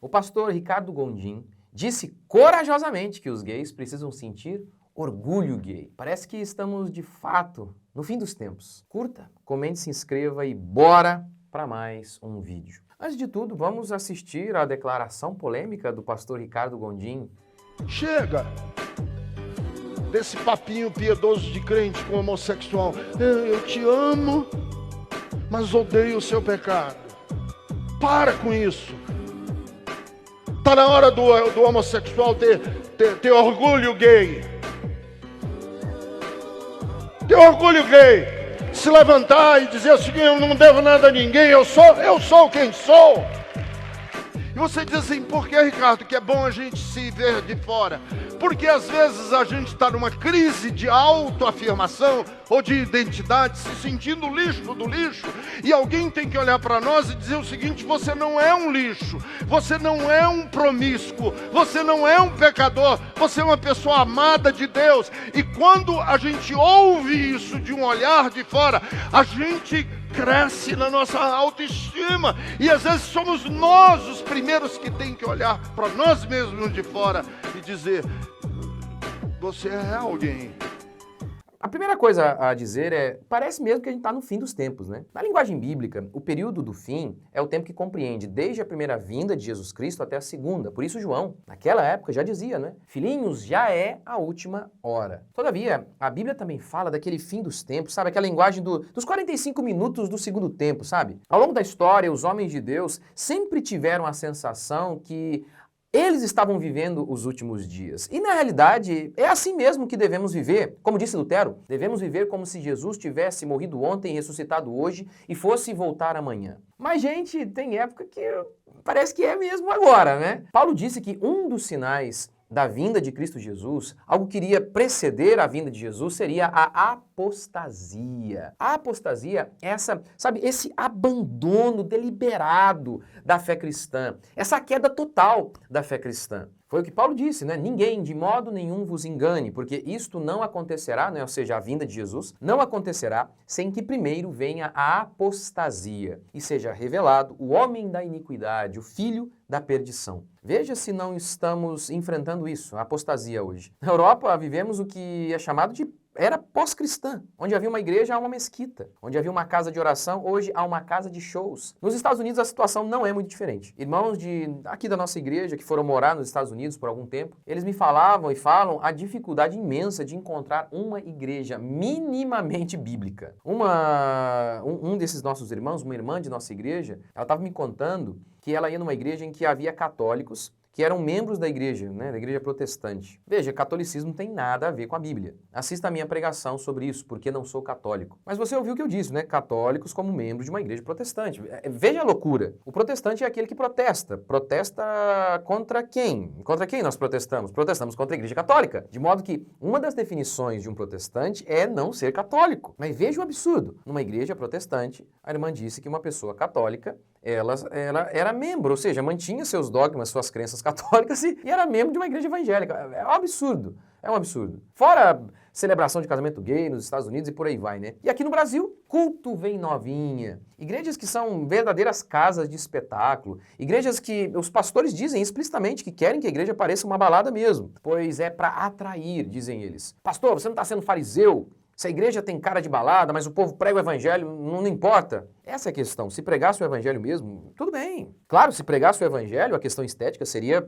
O pastor Ricardo Gondim disse corajosamente que os gays precisam sentir orgulho gay. Parece que estamos, de fato, no fim dos tempos. Curta, comente, se inscreva e bora para mais um vídeo. Antes de tudo, vamos assistir à declaração polêmica do pastor Ricardo Gondim. Chega desse papinho piedoso de crente com homossexual. Eu te amo, mas odeio o seu pecado. Para com isso. Tá na hora do homossexual ter orgulho gay. Ter orgulho gay. Se levantar e dizer assim, eu não devo nada a ninguém, eu sou quem sou. E você diz assim, por que, Ricardo, que é bom a gente se ver de fora? Porque às vezes a gente está numa crise de autoafirmação ou de identidade, se sentindo lixo do lixo, e alguém tem que olhar para nós e dizer o seguinte, você não é um lixo, você não é um promíscuo, você não é um pecador, você é uma pessoa amada de Deus. E quando a gente ouve isso de um olhar de fora, a gente cresce na nossa autoestima, e às vezes somos nós os primeiros que tem que olhar para nós mesmos de fora e dizer, você é alguém. A primeira coisa a dizer é, parece mesmo que a gente está no fim dos tempos, né? Na linguagem bíblica, o período do fim é o tempo que compreende desde a primeira vinda de Jesus Cristo até a segunda. Por isso João, naquela época, já dizia, né? Filhinhos, já é a última hora. Todavia, a Bíblia também fala daquele fim dos tempos, sabe? Aquela linguagem dos 45 minutos do segundo tempo, sabe? Ao longo da história, os homens de Deus sempre tiveram a sensação que eles estavam vivendo os últimos dias. E na realidade, é assim mesmo que devemos viver. Como disse Lutero, devemos viver como se Jesus tivesse morrido ontem, ressuscitado hoje e fosse voltar amanhã. Mas, gente, tem época que parece que é mesmo agora, né? Paulo disse que um dos sinais da vinda de Cristo Jesus, algo que iria preceder a vinda de Jesus, seria a apostasia. A apostasia é esse abandono deliberado da fé cristã, essa queda total da fé cristã. Foi o que Paulo disse, né? Ninguém de modo nenhum vos engane, porque isto não acontecerá, né? Ou seja, a vinda de Jesus, não acontecerá sem que primeiro venha a apostasia e seja revelado o homem da iniquidade, o filho da perdição. Veja se não estamos enfrentando isso, a apostasia hoje. Na Europa vivemos o que é chamado de era pós-cristã. Onde havia uma igreja, há uma mesquita. Onde havia uma casa de oração, hoje há uma casa de shows. Nos Estados Unidos a situação não é muito diferente. Irmãos aqui da nossa igreja que foram morar nos Estados Unidos por algum tempo, eles me falavam e falam a dificuldade imensa de encontrar uma igreja minimamente bíblica. Um desses nossos irmãos, uma irmã de nossa igreja, ela estava me contando que ela ia numa igreja em que havia católicos que eram membros da igreja, né, da igreja protestante. Veja, catolicismo não tem nada a ver com a Bíblia. Assista a minha pregação sobre isso, porque não sou católico. Mas você ouviu o que eu disse, né? Católicos como membros de uma igreja protestante. Veja a loucura. O protestante é aquele que protesta. Protesta contra quem? Contra quem nós protestamos? Protestamos contra a igreja católica. De modo que uma das definições de um protestante é não ser católico. Mas veja o absurdo. Numa igreja protestante, a irmã disse que uma pessoa católica ela era membro, ou seja, mantinha seus dogmas, suas crenças católicas e era membro de uma igreja evangélica. É um absurdo, é um absurdo. Fora celebração de casamento gay nos Estados Unidos e por aí vai, né? E aqui no Brasil, culto vem novinha. Igrejas que são verdadeiras casas de espetáculo. Igrejas que os pastores dizem explicitamente que querem que a igreja pareça uma balada mesmo, pois é para atrair, dizem eles. Pastor, você não está sendo fariseu? Se a igreja tem cara de balada, mas o povo prega o evangelho, não importa. Essa é a questão. Se pregasse o evangelho mesmo, tudo bem. Claro, se pregasse o evangelho, a questão estética seria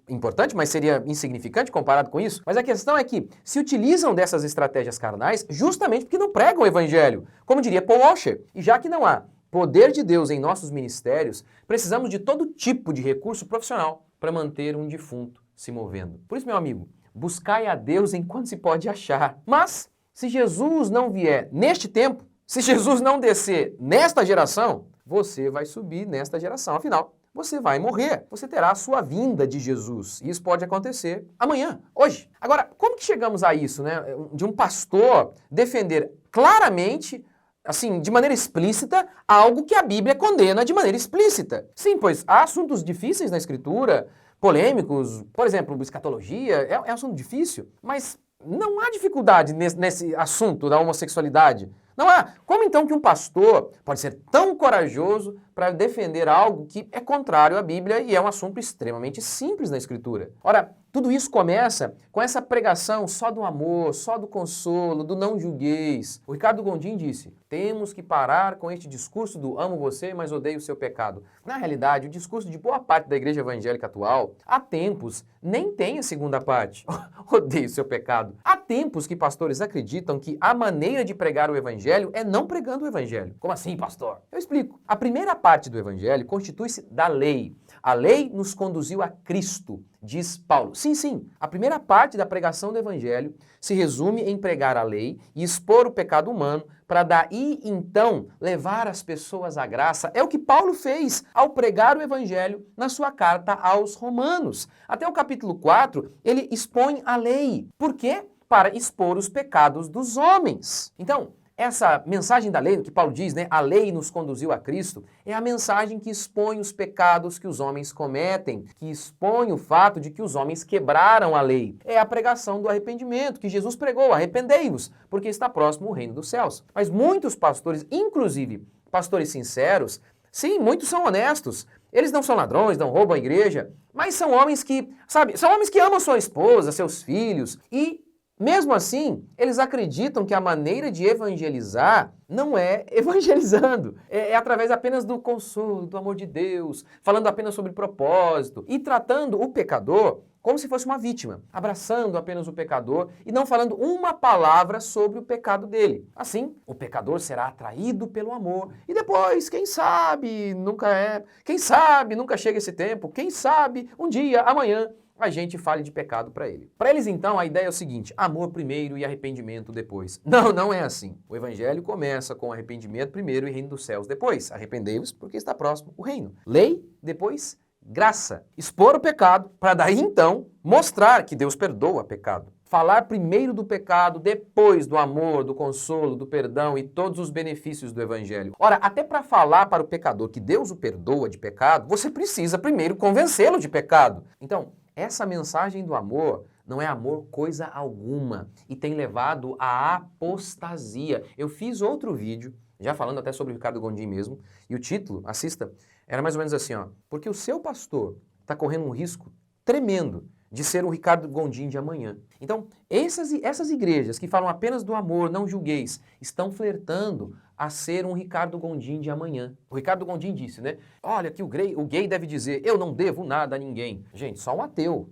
importante, mas seria insignificante comparado com isso. Mas a questão é que se utilizam dessas estratégias carnais justamente porque não pregam o evangelho, como diria Paul Washer. E já que não há poder de Deus em nossos ministérios, precisamos de todo tipo de recurso profissional para manter um defunto se movendo. Por isso, meu amigo, buscai a Deus enquanto se pode achar. Mas se Jesus não vier neste tempo, se Jesus não descer nesta geração, você vai subir nesta geração. Afinal, você vai morrer. Você terá a sua vinda de Jesus. E isso pode acontecer amanhã, hoje. Agora, como que chegamos a isso, né? De um pastor defender claramente, assim, de maneira explícita, algo que a Bíblia condena de maneira explícita. Sim, pois há assuntos difíceis na Escritura, polêmicos, por exemplo, escatologia, é um assunto difícil, mas não há dificuldade nesse assunto da homossexualidade, Não há. Como então que um pastor pode ser tão corajoso para defender algo que é contrário à Bíblia e é um assunto extremamente simples na Escritura? Ora, tudo isso começa com essa pregação só do amor, só do consolo, do não julgueis. O Ricardo Gondim disse, temos que parar com este discurso do amo você, mas odeio o seu pecado. Na realidade, o discurso de boa parte da igreja evangélica atual, há tempos, nem tem a segunda parte. Odeio o seu pecado. Há tempos que pastores acreditam que a maneira de pregar o evangelho é não pregando o evangelho. Como assim, pastor? Eu explico. A primeira parte do evangelho constitui-se da lei. A lei nos conduziu a Cristo, diz Paulo. Sim, a primeira parte da pregação do evangelho se resume em pregar a lei e expor o pecado humano para daí, então, levar as pessoas à graça. É o que Paulo fez ao pregar o evangelho na sua carta aos Romanos. Até o capítulo 4, ele expõe a lei. Por quê? Para expor os pecados dos homens. Então, essa mensagem da lei, que Paulo diz, né, a lei nos conduziu a Cristo, é a mensagem que expõe os pecados que os homens cometem, que expõe o fato de que os homens quebraram a lei. É a pregação do arrependimento que Jesus pregou, arrependei-vos, porque está próximo o reino dos céus. Mas muitos pastores, inclusive pastores sinceros, sim, muitos são honestos, eles não são ladrões, não roubam a igreja, mas são homens que, sabe, são homens que amam sua esposa, seus filhos e mesmo assim, eles acreditam que a maneira de evangelizar não é evangelizando. É através apenas do consolo, do amor de Deus, falando apenas sobre propósito e tratando o pecador como se fosse uma vítima, abraçando apenas o pecador e não falando uma palavra sobre o pecado dele. Assim, o pecador será atraído pelo amor e depois, quem sabe, nunca chega esse tempo, quem sabe, um dia, amanhã, a gente fale de pecado para ele. Para eles, então, a ideia é o seguinte, amor primeiro e arrependimento depois. Não é assim. O evangelho começa com arrependimento primeiro e reino dos céus depois. Arrependei-vos porque está próximo o reino. Lei, depois graça. Expor o pecado para daí, então, mostrar que Deus perdoa pecado. Falar primeiro do pecado, depois do amor, do consolo, do perdão e todos os benefícios do evangelho. Ora, até para falar para o pecador que Deus o perdoa de pecado, você precisa primeiro convencê-lo de pecado. Então, essa mensagem do amor não é amor coisa alguma e tem levado à apostasia. Eu fiz outro vídeo, já falando até sobre o Ricardo Gondim mesmo, e o título, assista, era mais ou menos assim, ó, porque o seu pastor está correndo um risco tremendo de ser o Ricardo Gondim de amanhã. Então, essas igrejas que falam apenas do amor, não julgueis, estão flertando a ser um Ricardo Gondim de amanhã. O Ricardo Gondim disse, né? Olha que o gay deve dizer, eu não devo nada a ninguém. Gente, só um ateu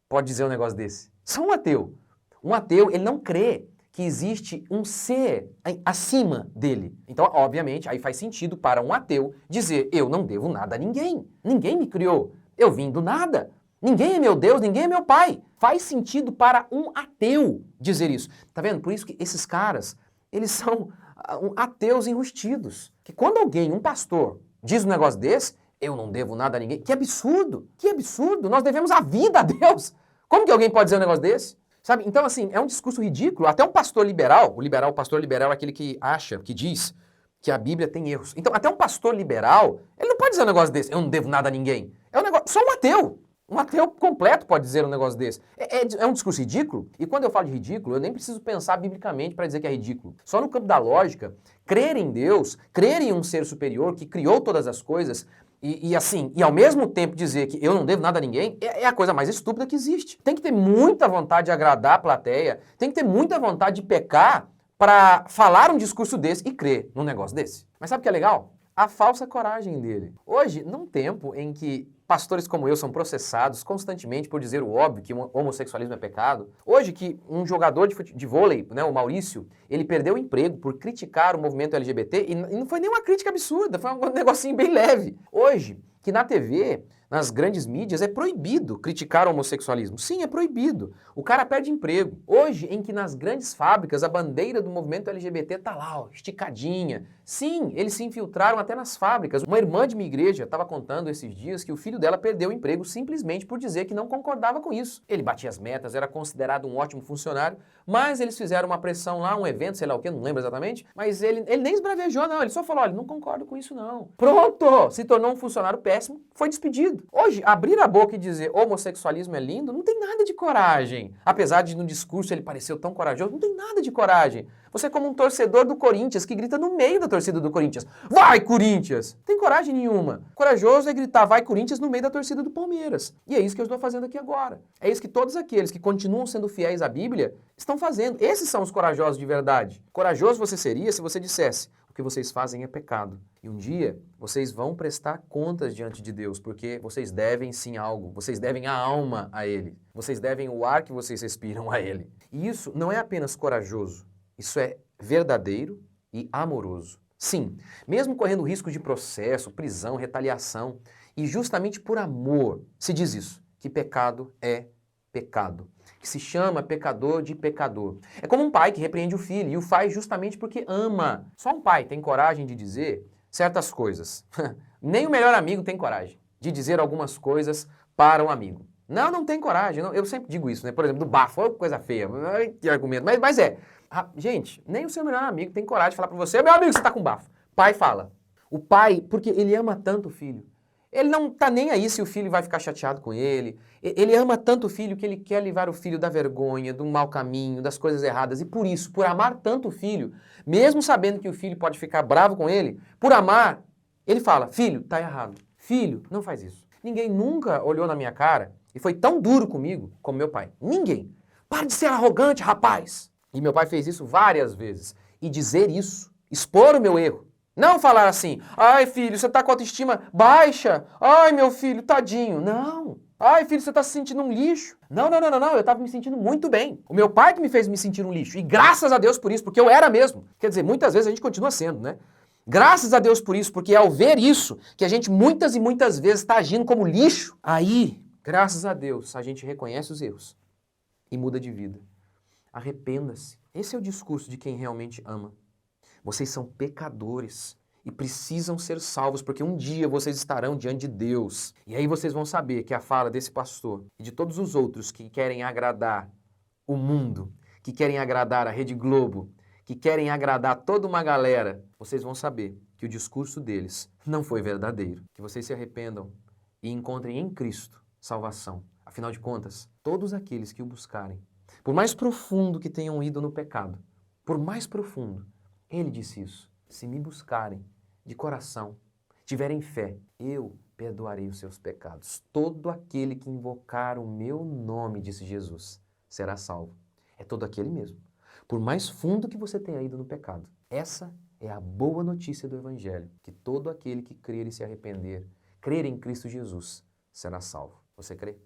pode dizer um negócio desse. Só um ateu. Um ateu, ele não crê que existe um ser acima dele. Então, obviamente, aí faz sentido para um ateu dizer, eu não devo nada a ninguém. Ninguém me criou. Eu vim do nada. Ninguém é meu Deus, ninguém é meu pai. Faz sentido para um ateu dizer isso. Tá vendo? Por isso que esses caras, eles são ateus enrustidos. Que quando alguém, um pastor, diz um negócio desse, eu não devo nada a ninguém. Que absurdo! Que absurdo! Nós devemos a vida a Deus. Como que alguém pode dizer um negócio desse? Sabe? Então, assim, é um discurso ridículo. Até um pastor liberal, o pastor liberal é aquele que acha, que diz que a Bíblia tem erros. Então, até um pastor liberal, ele não pode dizer um negócio desse, eu não devo nada a ninguém. É um negócio, só um ateu. Um ateu completo pode dizer um negócio desse. É um discurso ridículo, e quando eu falo de ridículo, eu nem preciso pensar biblicamente para dizer que é ridículo. Só no campo da lógica, crer em Deus, crer em um ser superior que criou todas as coisas, e ao mesmo tempo dizer que eu não devo nada a ninguém, é a coisa mais estúpida que existe. Tem que ter muita vontade de agradar a plateia, tem que ter muita vontade de pecar para falar um discurso desse e crer num negócio desse. Mas sabe o que é legal? A falsa coragem dele. Hoje, num tempo em que pastores como eu são processados constantemente por dizer o óbvio, que o homossexualismo é pecado. Hoje que um jogador de vôlei, né, o Maurício, ele perdeu o emprego por criticar o movimento LGBT e não foi nenhuma crítica absurda, foi um negocinho bem leve. Hoje, que na TV, nas grandes mídias, é proibido criticar o homossexualismo. Sim, é proibido. O cara perde emprego. Hoje, em que nas grandes fábricas a bandeira do movimento LGBT tá lá, ó, esticadinha. Sim, eles se infiltraram até nas fábricas. Uma irmã de minha igreja estava contando esses dias que o filho dela perdeu o emprego simplesmente por dizer que não concordava com isso. Ele batia as metas, era considerado um ótimo funcionário, mas eles fizeram uma pressão lá, um evento, sei lá o que, não lembro exatamente, mas ele nem esbravejou, não. Ele só falou, olha, não concordo com isso não. Pronto! Se tornou um funcionário péssimo, foi despedido. lindo. Hoje, abrir a boca e dizer homossexualismo é lindo, não tem nada de coragem. Apesar de no discurso ele pareceu tão corajoso, não tem nada de coragem. Você é como um torcedor do Corinthians que grita no meio da torcida do Corinthians: vai, Corinthians! Não tem coragem nenhuma. Corajoso é gritar vai, Corinthians, no meio da torcida do Palmeiras. E é isso que eu estou fazendo aqui agora. É isso que todos aqueles que continuam sendo fiéis à Bíblia estão fazendo. Esses são os corajosos de verdade. Corajoso você seria se você dissesse: o que vocês fazem é pecado. E um dia vocês vão prestar contas diante de Deus, porque vocês devem sim algo. Vocês devem a alma a Ele. Vocês devem o ar que vocês respiram a Ele. E isso não é apenas corajoso. Isso é verdadeiro e amoroso. Sim, mesmo correndo risco de processo, prisão, retaliação, e justamente por amor se diz isso, que pecado é pecado, que se chama pecador de pecador. É como um pai que repreende o filho e o faz justamente porque ama. Só um pai tem coragem de dizer certas coisas. Nem o melhor amigo tem coragem de dizer algumas coisas para um amigo. Não tem coragem. Eu sempre digo isso, né? Por exemplo, do bafo, coisa feia, que argumento. Mas é. Gente, nem o seu melhor amigo tem coragem de falar para você: meu amigo, você tá com bafo. Pai fala. O pai, porque ele ama tanto o filho. Ele não tá nem aí se o filho vai ficar chateado com ele. Ele ama tanto o filho que ele quer livrar o filho da vergonha, do mau caminho, das coisas erradas. E por isso, por amar tanto o filho, mesmo sabendo que o filho pode ficar bravo com ele, por amar, ele fala: filho, tá errado. Filho, não faz isso. Ninguém nunca olhou na minha cara e foi tão duro comigo como meu pai. Ninguém. Para de ser arrogante, rapaz. E meu pai fez isso várias vezes. E dizer isso, expor o meu erro. Não falar assim: ai, filho, você tá com autoestima baixa. Ai, meu filho, tadinho. Não. Ai, filho, você tá se sentindo um lixo. Não. Eu tava me sentindo muito bem. O meu pai que me fez me sentir um lixo. E graças a Deus por isso, porque eu era mesmo. Quer dizer, muitas vezes a gente continua sendo, né? Graças a Deus por isso, porque é ao ver isso que a gente muitas e muitas vezes está agindo como lixo. Aí, graças a Deus, a gente reconhece os erros e muda de vida. Arrependa-se. Esse é o discurso de quem realmente ama. Vocês são pecadores e precisam ser salvos, porque um dia vocês estarão diante de Deus. E aí vocês vão saber que a fala desse pastor e de todos os outros que querem agradar o mundo, que querem agradar a Rede Globo, que querem agradar toda uma galera, vocês vão saber que o discurso deles não foi verdadeiro. Que vocês se arrependam e encontrem em Cristo salvação. Afinal de contas, todos aqueles que o buscarem, por mais profundo que tenham ido no pecado, por mais profundo, ele disse isso: se me buscarem de coração, tiverem fé, eu perdoarei os seus pecados. Todo aquele que invocar o meu nome, disse Jesus, será salvo. É todo aquele mesmo. Por mais fundo que você tenha ido no pecado. Essa é a boa notícia do Evangelho, que todo aquele que crer e se arrepender, crer em Cristo Jesus, será salvo. Você crê?